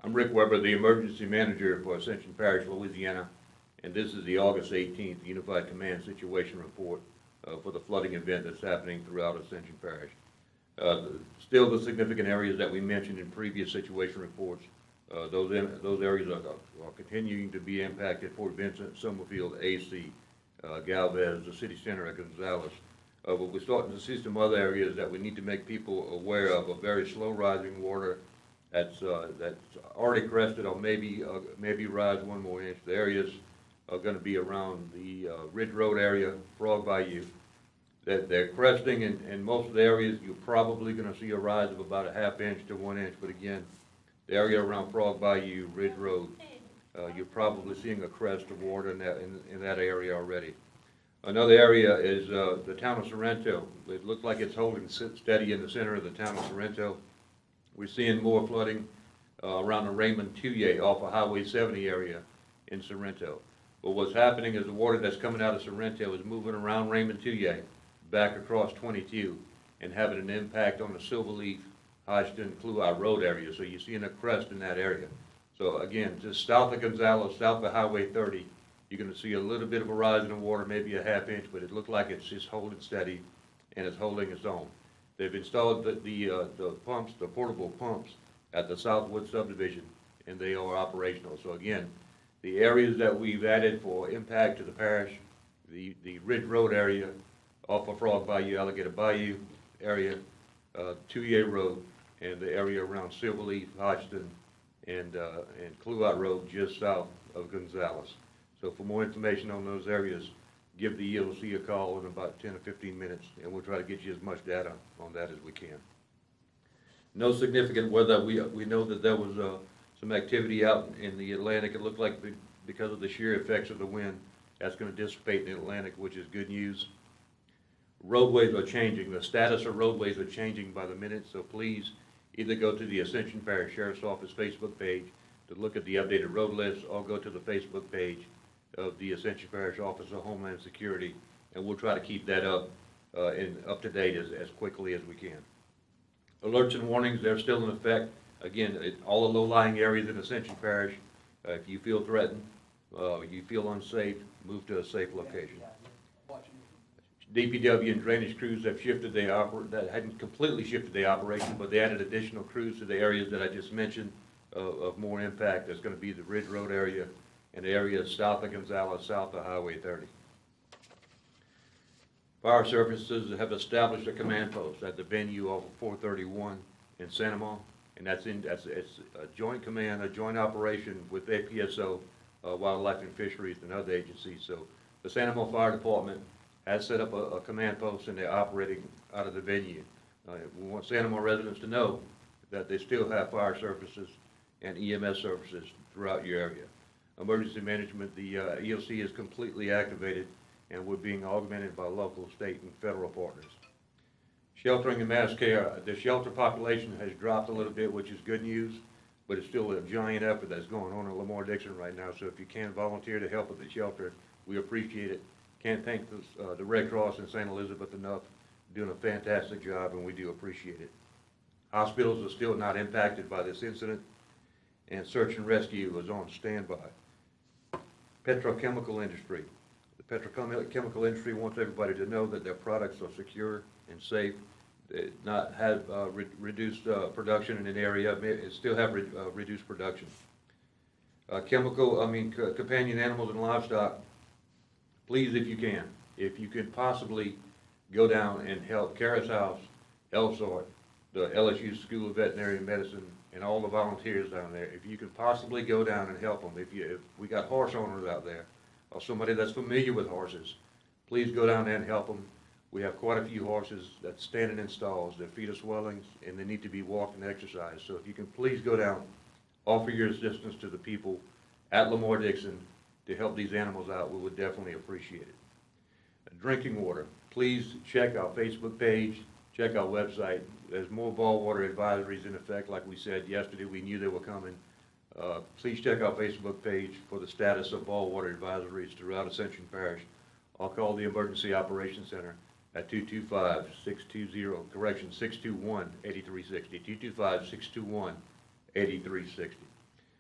I'm Rick Weber, the Emergency Manager for Ascension Parish, Louisiana, and this is the August 18th Unified Command Situation Report for the flooding event that's happening throughout Ascension Parish. Still the significant areas that we mentioned in previous situation reports, those areas are continuing to be impacted: Fort Vincent, Summerfield, AC, Galvez, the city center of Gonzales. But we're starting to see some other areas that we need to make people aware of: a very slow rising water that's already crested, or maybe rise one more inch. The areas are going to be around the Ridge Road area, Frog Bayou. That they're cresting in most of the areas. You're probably going to see a rise of about a ½ inch to 1 inch. But again, the area around Frog Bayou, Ridge Road, you're probably seeing a crest of water in that area already. Another area is the town of Sorrento. It looks like it's holding steady in the center of the town of Sorrento. We're seeing more flooding around the Raymond Tuyé off of Highway 70 area in Sorrento. But what's happening is the water that's coming out of Sorrento is moving around Raymond Tuyé back across 22 and having an impact on the Silverleaf, Hodgson, Clouy Road area. So you're seeing a crest in that area. So again, just south of Gonzales, south of Highway 30, you're going to see a little bit of a rise in the water, maybe a ½ inch, but it looks like it's just holding steady and it's holding its own. They've installed the pumps, the portable pumps, at the Southwood subdivision, and they are operational. So again, the areas that we've added for impact to the parish, the Ridge Road area, off of Frog Bayou, Alligator Bayou area, Tuyé Road, and the area around Silverleaf, Hodgson, and Clouy Road, just south of Gonzales. So for more information on those areas, give the EOC a call in about 10 or 15 minutes, and we'll try to get you as much data on that as we can. No significant weather. We know that there was some activity out in the Atlantic. It looked like because of the sheer effects of the wind, that's going to dissipate in the Atlantic, which is good news. Roadways are changing. The status of roadways are changing by the minute, so please either go to the Ascension Parish Sheriff's Office Facebook page to look at the updated road list, or go to the Facebook page of the Ascension Parish Office of Homeland Security, and we'll try to keep that up to date as quickly as we can. Alerts and warnings, they're still in effect. Again, all the low-lying areas in Ascension Parish, if you feel threatened, you feel unsafe, move to a safe location. DPW and drainage crews have shifted that hadn't completely shifted their operation, but they added additional crews to the areas that I just mentioned of more impact. That's going to be the Ridge Road area and the area south of Gonzales, south of Highway 30. Fire services have established a command post at the venue off of 431 in Sanamon, and it's a joint command, a joint operation with APSO, Wildlife and Fisheries, and other agencies. So the Sanamon Fire Department has set up a command post, and they're operating out of the venue. We want Sanamon residents to know that they still have fire services and EMS services throughout your area. Emergency management, the EOC is completely activated, and we're being augmented by local, state, and federal partners. Sheltering and mass care. The shelter population has dropped a little bit, which is good news, but it's still a giant effort that's going on in Lamar-Dixon right now. So if you can volunteer to help at the shelter, we appreciate it. Can't thank the Red Cross in St. Elizabeth enough. Doing a fantastic job, and we do appreciate it. Hospitals are still not impacted by this incident, and search and rescue is on standby. Petrochemical industry. The petrochemical industry wants everybody to know that their products are secure and safe. They not have reduced production in an area. It still have reduced production. Companion animals and livestock. Please, if you can possibly go down and help Karis House, LSORT, the LSU School of Veterinary Medicine, and all the volunteers down there, if you could possibly go down and help them. If we got horse owners out there, or somebody that's familiar with horses, please go down there and help them. We have quite a few horses that's standing in stalls. Their feet are swelling, and they need to be walked and exercised. So if you can please go down, offer your assistance to the people at Lamar-Dixon to help these animals out, we would definitely appreciate it. Drinking water. Please check our Facebook page, check our website. There's more ball water advisories in effect. Like we said yesterday, we knew they were coming. Please check our Facebook page for the status of ball water advisories throughout Ascension Parish. I'll call the Emergency Operations Center at 621-8360, 225-621-8360.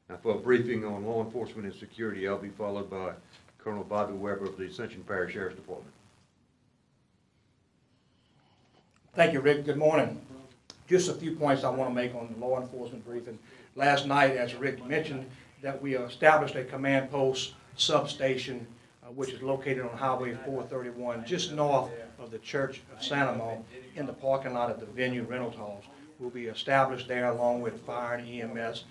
Now, for a briefing on law enforcement and security, I'll be followed by Colonel Bobby Weber of the Ascension Parish Sheriff's Department. Thank you, Rick. Good morning. Just a few points I want to make on the law enforcement briefing. Last night, as Rick mentioned, that we established a command post substation, which is located on Highway 431, just north of the Church of Sanamo, in the parking lot of the Venue Rental Halls. Will be established there along with fire and EMS,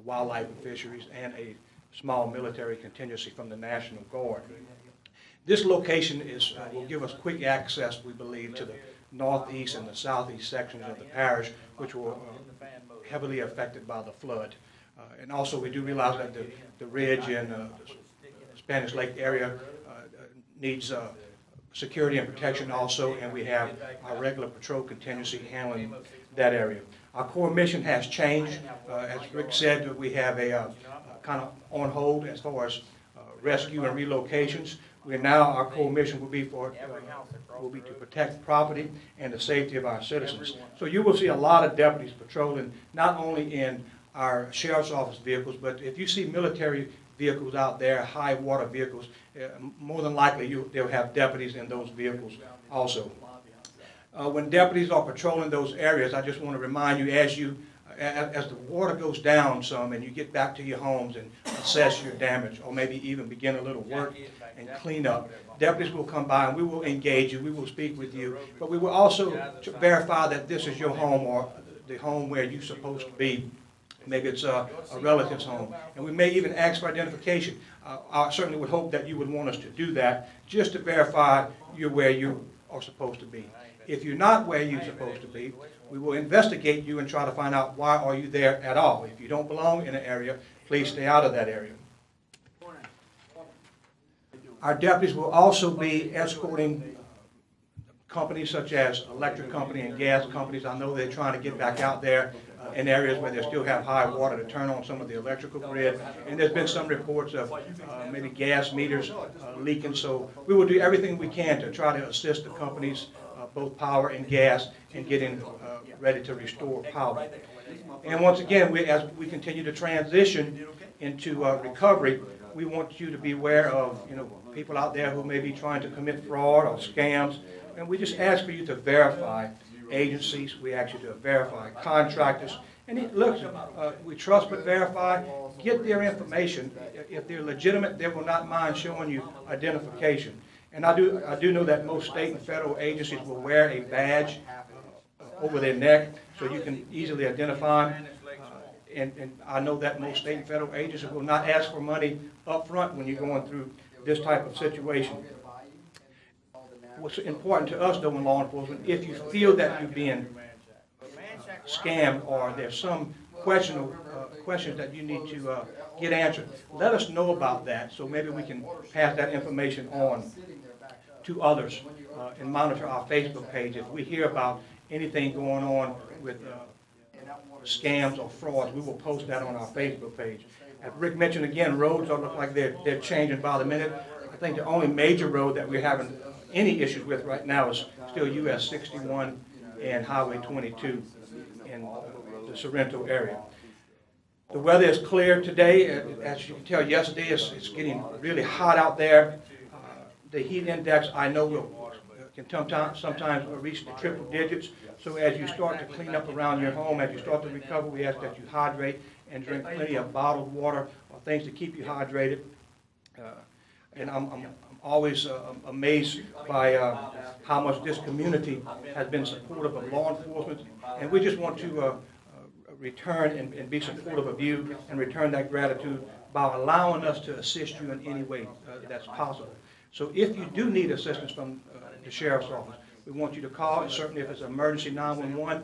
wildlife and fisheries, and a small military contingency from the National Guard. This location will give us quick access, we believe, to the northeast and the southeast sections of the parish, which were heavily affected by the flood. And also, we do realize that the ridge and the Spanish Lake area needs security and protection also, and we have our regular patrol contingency handling that area. Our core mission has changed. As Rick said, we have a kind of on hold as far as rescue and relocations. Our core mission will be to protect property and the safety of our citizens. So you will see a lot of deputies patrolling, not only in our sheriff's office vehicles, but if you see military vehicles out there, high water vehicles, more than likely they'll have deputies in those vehicles also. When deputies are patrolling those areas, I just want to remind you, as the water goes down some and you get back to your homes and assess your damage, or maybe even begin a little work and clean up, deputies will come by and we will engage you, we will speak with you, but we will also verify that this is your home or the home where you're supposed to be. Maybe it's a relative's home, and we may even ask for identification. I certainly would hope that you would want us to do that, just to verify you're where you are supposed to be. If you're not where you're supposed to be, we will investigate you and try to find out why are you there at all. If you don't belong in an area, please stay out of that area. Our deputies will also be escorting companies such as electric company and gas companies. I know they're trying to get back out there in areas where they still have high water to turn on some of the electrical grid. And there's been some reports of maybe gas meters leaking. So we will do everything we can to try to assist the companies, both power and gas, in getting ready to restore power. And once again, as we continue to transition into recovery, we want you to be aware of people out there who may be trying to commit fraud or scams. And we just ask for you to verify agencies. We ask you to verify contractors. And look, we trust but verify. Get their information. If they're legitimate, they will not mind showing you identification. And I do know that most state and federal agencies will wear a badge over their neck so you can easily identify them. And I know that most state and federal agencies will not ask for money up front when you're going through this type of situation. What's important to us, though, in law enforcement, if you feel that you're being scammed or there's some questions that you need to get answered, let us know about that so maybe we can pass that information on to others and monitor our Facebook page. If we hear about anything going on with scams or frauds, we will post that on our Facebook page. As Rick mentioned again, roads look like they're changing by the minute. I think the only major road that we're having any issues with right now is still US 61 and Highway 22 in the Sorrento area. The weather is clear today. As you can tell, yesterday it's getting really hot out there. The heat index, I know, can sometimes reach the triple digits. So as you start to clean up around your home, as you start to recover, we ask that you hydrate and drink plenty of bottled water or things to keep you hydrated. And I'm always amazed by how much this community has been supportive of law enforcement. And we just want to return and be supportive of you and return that gratitude by allowing us to assist you in any way that's possible. So if you do need assistance from the Sheriff's Office, we want you to call, and certainly if it's an emergency 911,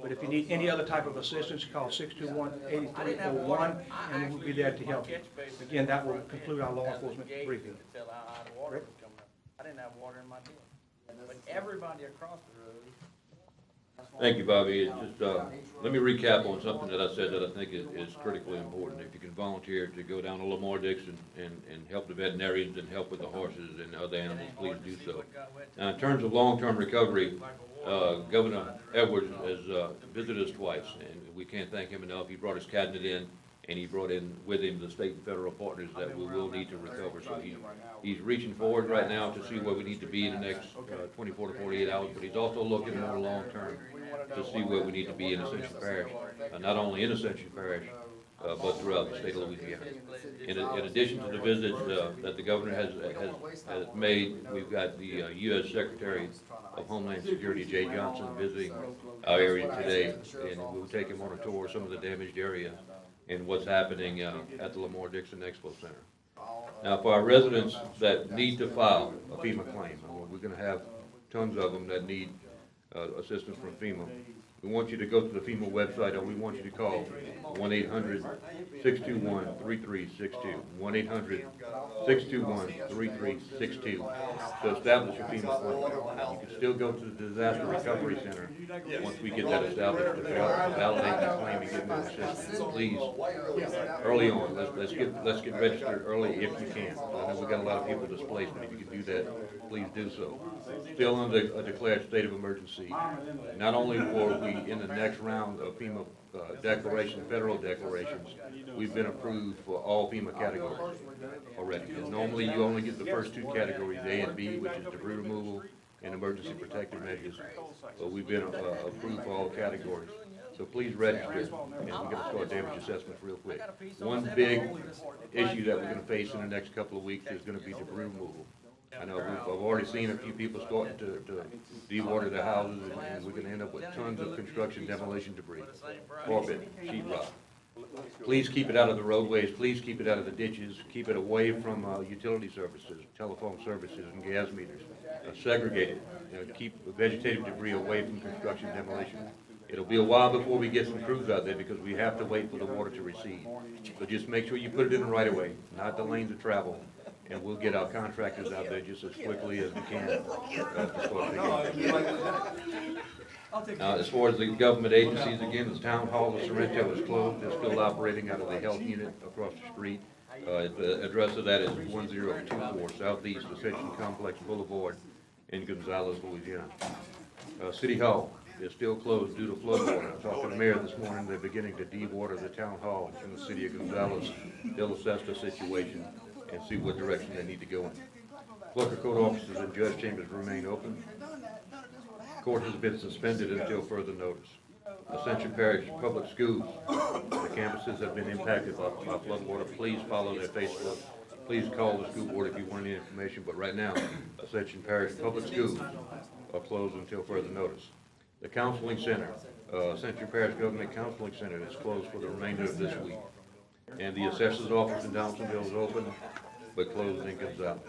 but if you need any other type of assistance, call 621-8301, and we'll be there to help you. Again, that will conclude our law enforcement briefing. Rick? I didn't have water in my deal, but everybody across the road. Thank you, Bobby. It's just, let me recap on something that I said that I think is critically important. If you can volunteer to go down to Lamar Dixon and help the veterinarians and help with the horses and other animals, please do so. Now, in terms of long-term recovery, Governor Edwards has visited us twice, and we can't thank him enough. He brought his cabinet in and he brought in with him the state and federal partners that we will need to recover. So he's reaching forward right now to see where we need to be in the next 24 to 48 hours, but he's also looking more long-term to see where we need to be in Ascension Parish, not only in Ascension Parish, but throughout the state of Louisiana. In addition to the visits that the governor has made, we've got the U.S. Secretary of Homeland Security, Jay Johnson, visiting our area today, and we'll take him on a tour of some of the damaged area and what's happening at the Lamar Dixon Expo Center. Now, for our residents that need to file a FEMA claim, we're going to have tons of them that need assistance from FEMA. We want you to go to the FEMA website, or we want you to call 1-800-621-3362, 1-800-621-3362 to establish a FEMA claim. You can still go to the Disaster Recovery Center once we get that established to validate the claim and get more assistance. Please, early on, let's get registered early if you can. I know we got a lot of people displaced, but if you can do that, please do so. Still under a declared state of emergency. Not only were we in the next round of FEMA declaration, federal declarations, we've been approved for all FEMA categories already. And normally you only get the first two categories, A and B, which is debris removal and emergency protective measures. But we've been approved for all categories. So please register, and we're going to start damage assessments real quick. One big issue that we're going to face in the next couple of weeks is going to be debris removal. I know I've already seen a few people starting to de-water their houses, and we're going to end up with tons of construction demolition debris, carpet, sheet rock. Please keep it out of the roadways. Please keep it out of the ditches. Keep it away from utility services, telephone services, and gas meters. Segregate it. Keep vegetative debris away from construction demolition. It'll be a while before we get some crews out there because we have to wait for the water to recede. So just make sure you put it in the right of way, not the lanes of travel. And we'll get our contractors out there just as quickly as we can to start as far as the government agencies, again, the town hall of Sorrento is closed. They're still operating out of the health unit across the street. The address of that is 1024 Southeast Ascension Complex Boulevard in Gonzales, Louisiana. City Hall is still closed due to flood water. I talked to the mayor this morning. They're beginning to de-water the town hall in the city of Gonzales. They'll assess the situation and see what direction they need to go in. Clerk of court offices and judge chambers remain open. Court has been suspended until further notice. Ascension Parish Public Schools, the campuses have been impacted by flood water. Please follow their Facebook. Please call the school board if you want any information, but right now, Ascension Parish Public Schools are closed until further notice. The counseling center, Ascension Parish Government Counseling Center is closed for the remainder of this week. And the assessor's office in Donaldsonville is open, but closed in Gonzales.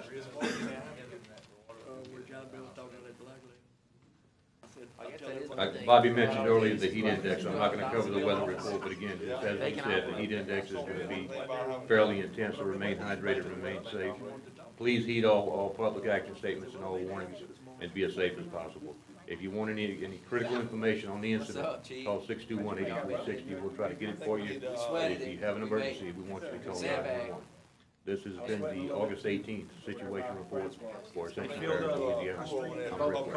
Bobby mentioned earlier the heat index. I'm not going to cover the weather report, but again, just as he said, the heat index is going to be fairly intense, so remain hydrated, remain safe. Please heed all public action statements and all warnings and be as safe as possible. If you want any critical information on the incident, call 621-8360. We'll try to get it for you. And if you have an emergency, we want you to call 911. This has been the August 18th situation report for Ascension Parish, Louisiana. I'm Rick Ware.